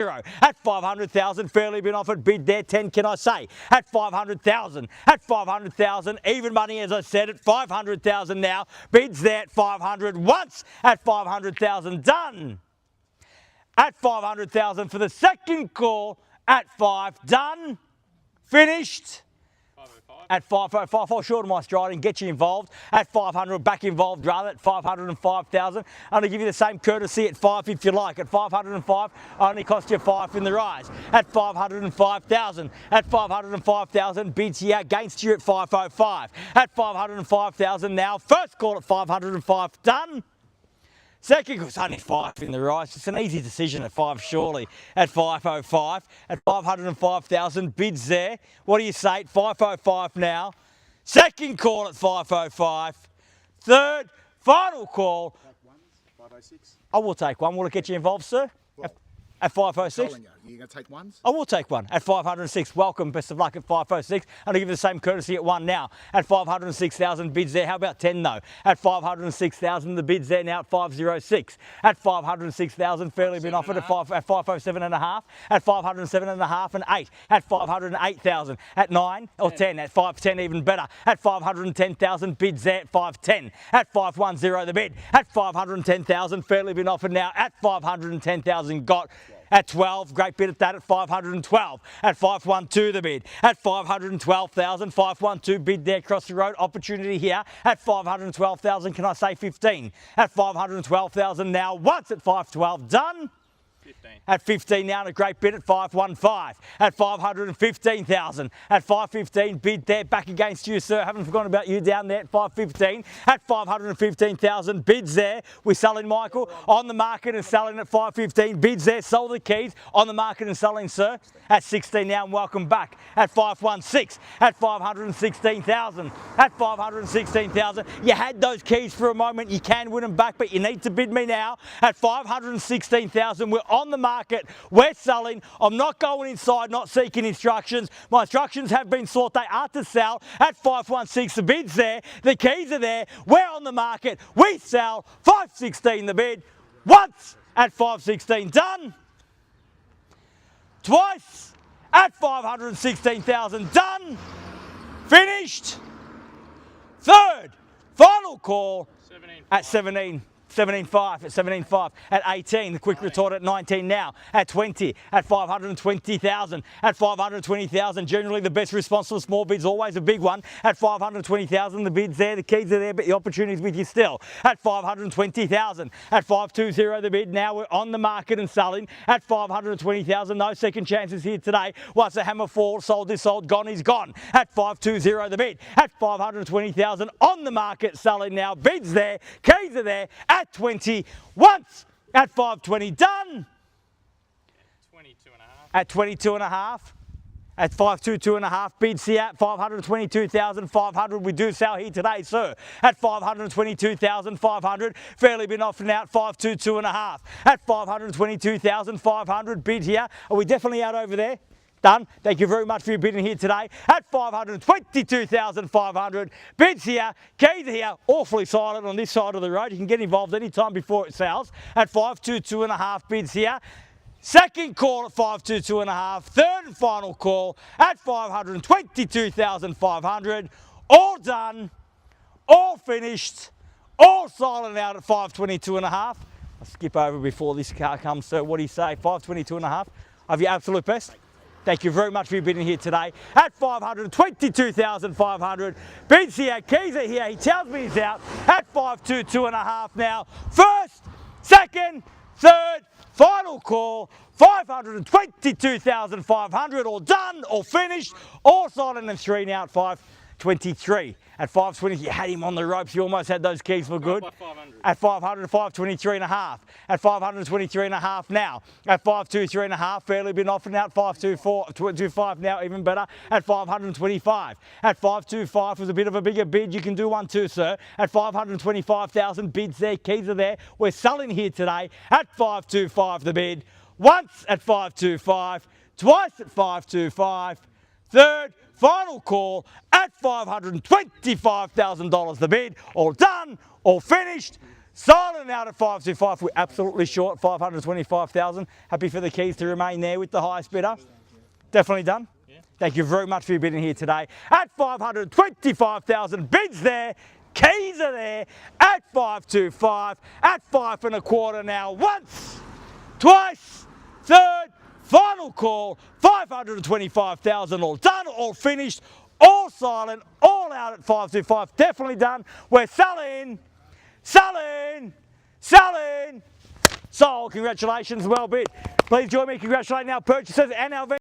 At 500,000, fairly been offered, bid there, 10 can I say. At 500,000, at 500,000, even money as I said, at 500,000 now, bids there at 500 once, at 500,000 done. At 500,000 for the second call, at 5 done, finished. At 505, fall short of my stride and get you involved. At 500, back involved rather, at 505,000. I'm going to give you the same courtesy at 5 if you like. At 505, only cost you 5 in the rise. At 505,000, at 505,000, bids here against you at 505. At 505,000 now, first call at 505, done. Second, it's only 5 in the rise. It's an easy decision at 5, surely. At 505, at 505,000, bids there. What do you say? At 505 now. Second call at 505. Third, final call. Take ones, 506. I will take one. Will it get you involved, sir? Well, at 506? You're going to take ones? I will take one at 506. Welcome, best of luck at 506. I'm going to give you the same courtesy at 1 now. At 506,000 bids there. How about 10 though? At 506,000 the bids there now at 506. At 506,000 fairly been offered at 507 and a half. At 507 and a half and 8. At 508,000. At 9 or 10. At 510 even better. At 510,000 bids there at 510. At 510 the bid. At 510,000 fairly been offered now at 510,000 got. At 12, great bid at that at 512. At 512 the bid. At 512,000, 512 bid there across the road. Opportunity here at 512,000. Can I say 15? At 512,000 now. Once at 512, done. 15. At 15 now, and a great bid at 515. At 515,000. At 515, bid there, back against you, sir. Haven't forgotten about you down there at 515. At 515,000, bids there. We're selling, Michael, on the market and selling at 515. Bids there, sold the keys, on the market and selling, sir. At 16 now, and welcome back. At 516. At 516,000. At 516,000. You had those keys for a moment. You can win them back, but you need to bid me now. At 516,000, we're on the market, we're selling. I'm not going inside, not seeking instructions. My instructions have been sought, they are to sell. At 516, the bid's there, the keys are there, we're on the market, we sell. 516 the bid, once at 516, done. Twice at 516,000, done. Finished. Third, final call 17. at 17. 17.5 at 17.5 at 18, the quick retort at 19 now, at 20, at 520,000, at 520,000, generally the best response to the small bid's always a big one. At 520,000, the bid's there, the keys are there, but the opportunity's with you still. At 520,000, at 520 the bid, now we're on the market and selling. At 520,000, no second chances here today. Once the hammer falls, sold is sold, gone is gone. At 520 the bid, at 520,000, on the market selling now, bids there, keys are there, at 20, once at 520, done. 22 and a half. At 22 and a half. At 522 and a half, bids here at 522,500. We do sell here today, sir. At 522,500, fairly been offered now at 522 and a half. At 522,500, bid here. Are we definitely out over there? Done. Thank you very much for your bidding here today. At 522,500, bids here, keys are here, awfully silent on this side of the road. You can get involved anytime before it sells. At 522 and a half, bids here. Second call at 522 and a half. Third and final call at 522,500. All done, all finished, all silent out at 522 and a half. I'll skip over before this car comes, sir. What do you say? 522 and a half. Have your absolute best. Thank you very much for your bidding here today. At 522,500, bids here, keys are here. He tells me he's out at 522 and a half now. First, second, third, final call, 522,500, all done, all finished, all silent and 3 now at 523. At 520, you had him on the ropes. You almost had those keys for good. At 500, 523 and a half. At 523 and a half now. At 523 and a half, fairly been offered now at 525 now, even better. At 525. At 525 was a bit of a bigger bid. You can do one too, sir. At 525,000, bids there, keys are there. We're selling here today at 525 the bid. Once at 525, twice at 525, third, final call at $525,000 the bid. All done, all finished, Silent out at 525. We're absolutely short, 525,000. Happy for the keys to remain there with the highest bidder. Definitely done. Yeah. Thank you very much for your bidding here today. At 525,000, bids there, keys are there. At 525, at 5 1/4 now. Once, twice, third, final call. 525,000, all done, all finished, all silent, all out at 525. Definitely done. We're selling, selling, selling. Sold. Congratulations, well bid. Please join me in congratulating our purchasers and our vendors.